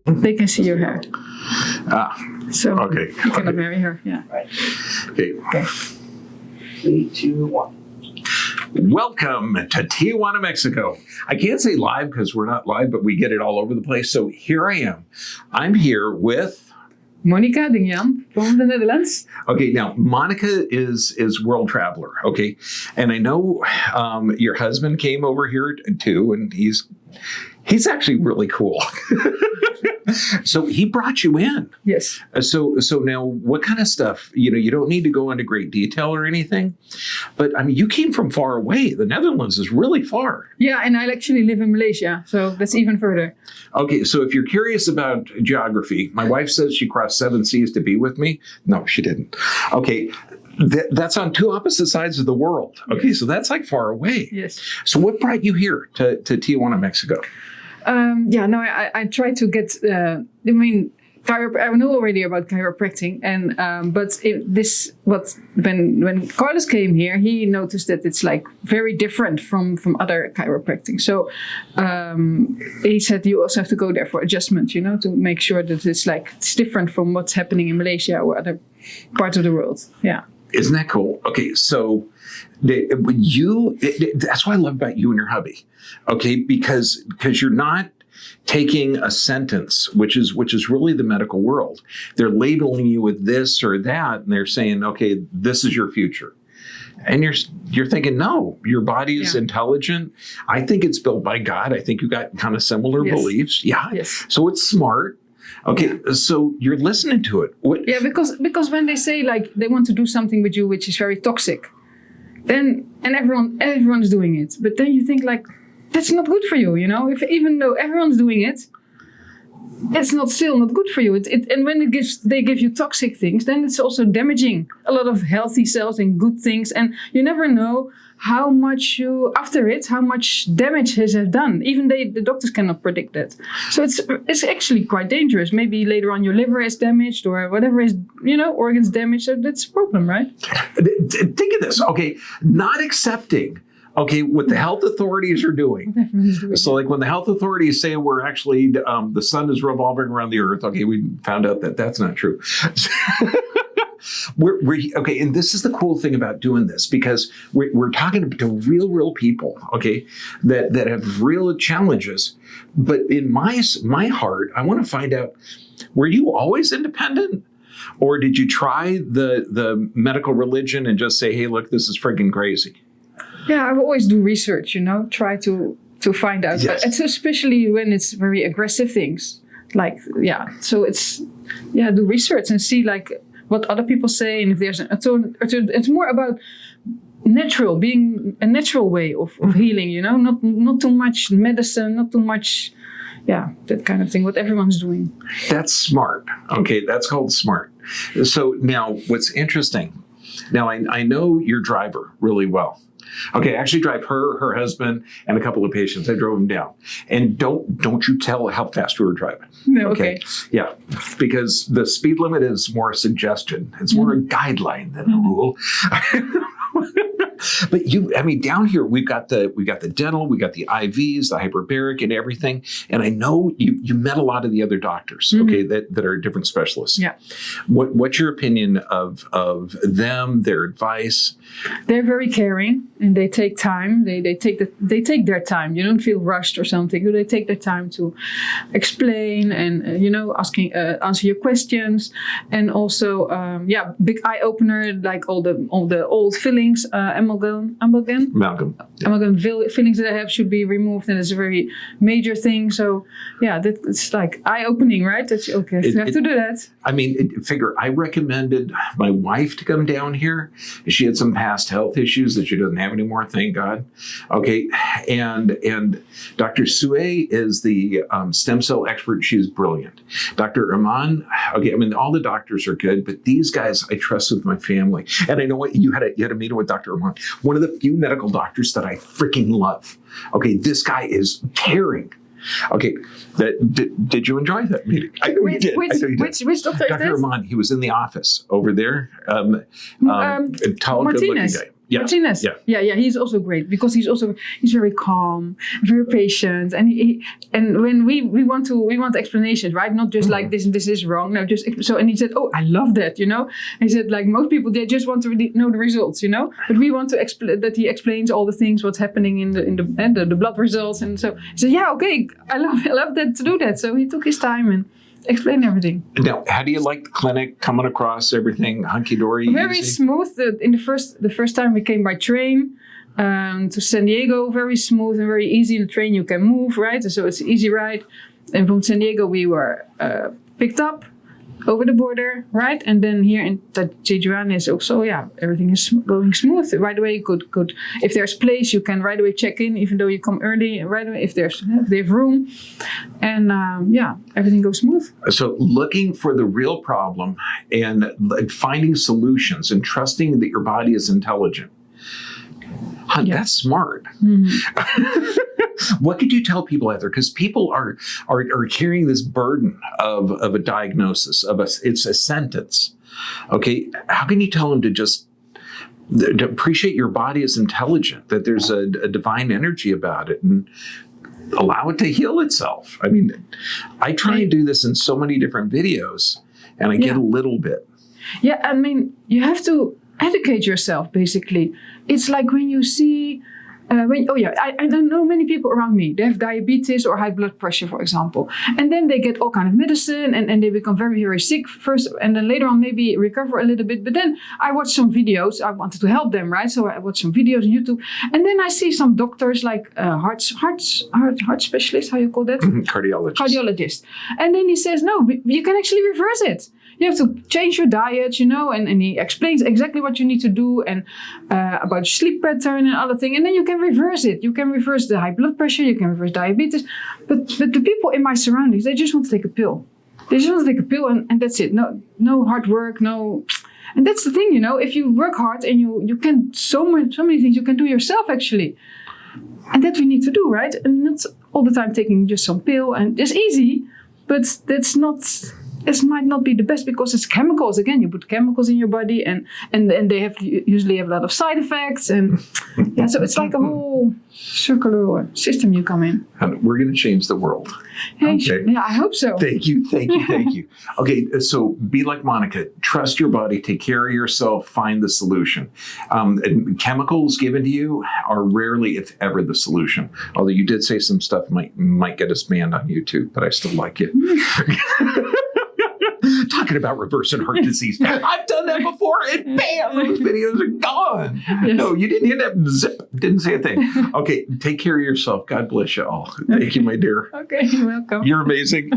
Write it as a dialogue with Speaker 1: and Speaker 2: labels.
Speaker 1: they can see your hair. So
Speaker 2: Okay.
Speaker 1: you cannot marry her. Yeah.
Speaker 3: Right.
Speaker 2: Okay.
Speaker 1: Okay.
Speaker 3: 3, 2, 1.
Speaker 2: Welcome to Tijuana, Mexico. I can't say live because we're not live, but we get it all over the place. So here I am. I'm here with...
Speaker 1: Monica Dingjan from the Netherlands.
Speaker 2: Okay, now Monica is world traveler, okay? And I know your husband came over here too, and he's actually really cool. So he brought you in.
Speaker 1: Yes.
Speaker 2: So now what kind of stuff, you don't need to go into great detail or anything, but I mean, you came from far away. The Netherlands is really far.
Speaker 1: Yeah, and I actually live in Malaysia, so that's even further.
Speaker 2: Okay, so if you're curious about geography, my wife says she crossed 7 seas to be with me. No, she didn't. Okay, that's on 2 opposite sides of the world. Okay, so that's like far away.
Speaker 1: Yes.
Speaker 2: So what brought you here to Tijuana, Mexico?
Speaker 1: I try to get. I know already about chiropractic, and when Carlos came here, he noticed that it's like very different from other chiropractic. So he said you also have to go there for adjustment, to make sure that it's different from what's happening in Malaysia or other parts of the world. Yeah.
Speaker 2: Isn't that cool? Okay, so that's what I love about you and your hubby. Okay, because you're not taking a sentence, which is really the medical world. They're labeling you with this or that, and they're saying, okay, this is your future. And you're thinking, no, your body is intelligent. I think it's built by God. I think you got kind of similar beliefs. Yeah. Yes. So it's smart. Okay, so you're listening to it. What?
Speaker 1: Yeah, because when they say they want to do something with you which is very toxic, then everyone's doing it. But then you think that's not good for you, If even though everyone's doing it, it's still not good for you. And when they give you toxic things, then it's also damaging a lot of healthy cells and good things, and you never know how much damage has done. Even the doctors cannot predict that. So it's actually quite dangerous. Maybe later on your liver is damaged or whatever is, organs damaged. So that's a problem, right?
Speaker 2: Think of this. Okay, not accepting. Okay, what the health authorities are doing. So when the health authorities say we're actually, the sun is revolving around the earth, okay, we found out that that's not true. Okay, and this is the cool thing about doing this, because we're talking to real people, okay, that have real challenges. But in my heart, I want to find out, were you always independent? Or did you try the medical religion and just say, hey, look, this is freaking crazy?
Speaker 1: Yeah, I always do research, try to find out. Yes. It's especially when it's very aggressive things. So do research and see what other people say, and if there's it's more about being a natural way of healing, not too much medicine, not too much, that kind of thing, what everyone's doing. That's
Speaker 2: smart. Okay, that's called smart. So now what's interesting, now I know your driver really well. Okay, I actually drive her husband, and a couple of patients. I drove them down. And don't you tell how fast we were driving.
Speaker 1: No, okay.
Speaker 2: Yeah, because the speed limit is more a suggestion. It's more a guideline than a rule. But down here we got the dental, we got the IVs, the hyperbaric, and everything. And I know you met a lot of the other doctors, okay, that are different specialists.
Speaker 1: Yeah.
Speaker 2: What's your opinion of them, their advice?
Speaker 1: They're very caring, and they take time. They take their time. You don't feel rushed or something. They take their time to explain and answer your questions, and also big eye opener, like all the old fillings, amalgam fillings that I have should be removed, and it's a very major thing. So it's like eye opening, right? That's okay. You have to do that.
Speaker 2: I recommended my wife to come down here. She had some past health issues that she doesn't have anymore, thank God. Okay, and Dr. Sue is the stem cell expert. She's brilliant. Dr. Iman, okay, all the doctors are good, but these guys I trust with my family. And I know what you had a meeting with Dr. Iman, one of the few medical doctors that I freaking love. Okay, this guy is caring. Okay, did you enjoy that meeting? I know you did.
Speaker 1: Which doctor?
Speaker 2: Dr. Iman, he was in the office over there. Tall,
Speaker 1: Martinez.
Speaker 2: good-looking guy. Yeah.
Speaker 1: Martinez.
Speaker 2: Yeah.
Speaker 1: Yeah. He's also great because he's very calm, very patient, and and when we want explanations, right? Not just like this is wrong. No, just so. And he said, "Oh, I love that," you know. And he said, like most people, they just want to really know the results, you know. But we want to that he explains all the things, what's happening in the blood results, and so he said, "Yeah, okay, I love that to do that." So he took his time and explained everything.
Speaker 2: Now, how do you like the clinic? Coming across everything hunky dory?
Speaker 1: Very smooth. The first time we came by train to San Diego, very smooth and very easy. In the train you can move, right? So it's an easy ride. And from San Diego we were picked up over the border, right? And then here in Tijuana is also, everything is going smooth. Right away, good. If there's place, you can right away check in, even though you come early. Right away, if they have room, and everything goes smooth.
Speaker 2: So looking for the real problem and finding solutions and trusting that your body is intelligent. That's smart.
Speaker 1: Mm-hmm.
Speaker 2: What could you tell people out there? Because people are carrying this burden of a diagnosis, it's a sentence. Okay, how can you tell them to just to appreciate your body is intelligent, that there's a divine energy about it, and allow it to heal itself? I mean, I try and do this in so many different videos, and I get a little bit.
Speaker 1: Yeah, I mean, you have to educate yourself, basically. It's like when you see, I know many people around me, they have diabetes or high blood pressure, for example. And then they get all kind of medicine and they become very, very sick first. And then later on, maybe recover a little bit. But then I watched some videos. I wanted to help them, right? So I watched some videos on YouTube. And then I see some doctors like heart specialist, how you call that? Cardiologist. And then he says, no, you can actually reverse it. You have to change your diet, you know, and he explains exactly what you need to do and about sleep pattern and other things. And then you can reverse it. You can reverse the high blood pressure. You can reverse diabetes. But the people in my surroundings, they just want to take a pill. They just want to take a pill and that's it. No hard work, no. And that's the thing, you know, if you work hard and you can so many things you can do yourself actually. And that we need to do, right? And not all the time taking just some pill. And it's easy, but that's not... This might not be the best because it's chemicals. Again, you put chemicals in your body and they usually have a lot of side effects. And so it's like a whole circular system you come in.
Speaker 2: And we're going to change the world.
Speaker 1: Hey, okay. Yeah, I hope so.
Speaker 2: Thank you. Okay, so be like Monica. Trust your body. Take care of yourself. Find the solution. Chemicals given to you are rarely, if ever, the solution. Although you did say some stuff might get us banned on YouTube, but I still like it. Talking about reversing heart disease. I've done that before, and bam, those videos are gone. Yes. No, you didn't hit that zip. Didn't say a thing. Okay, take care of yourself. God bless you all. Thank you, my dear.
Speaker 1: Okay, you're welcome.
Speaker 2: You're amazing.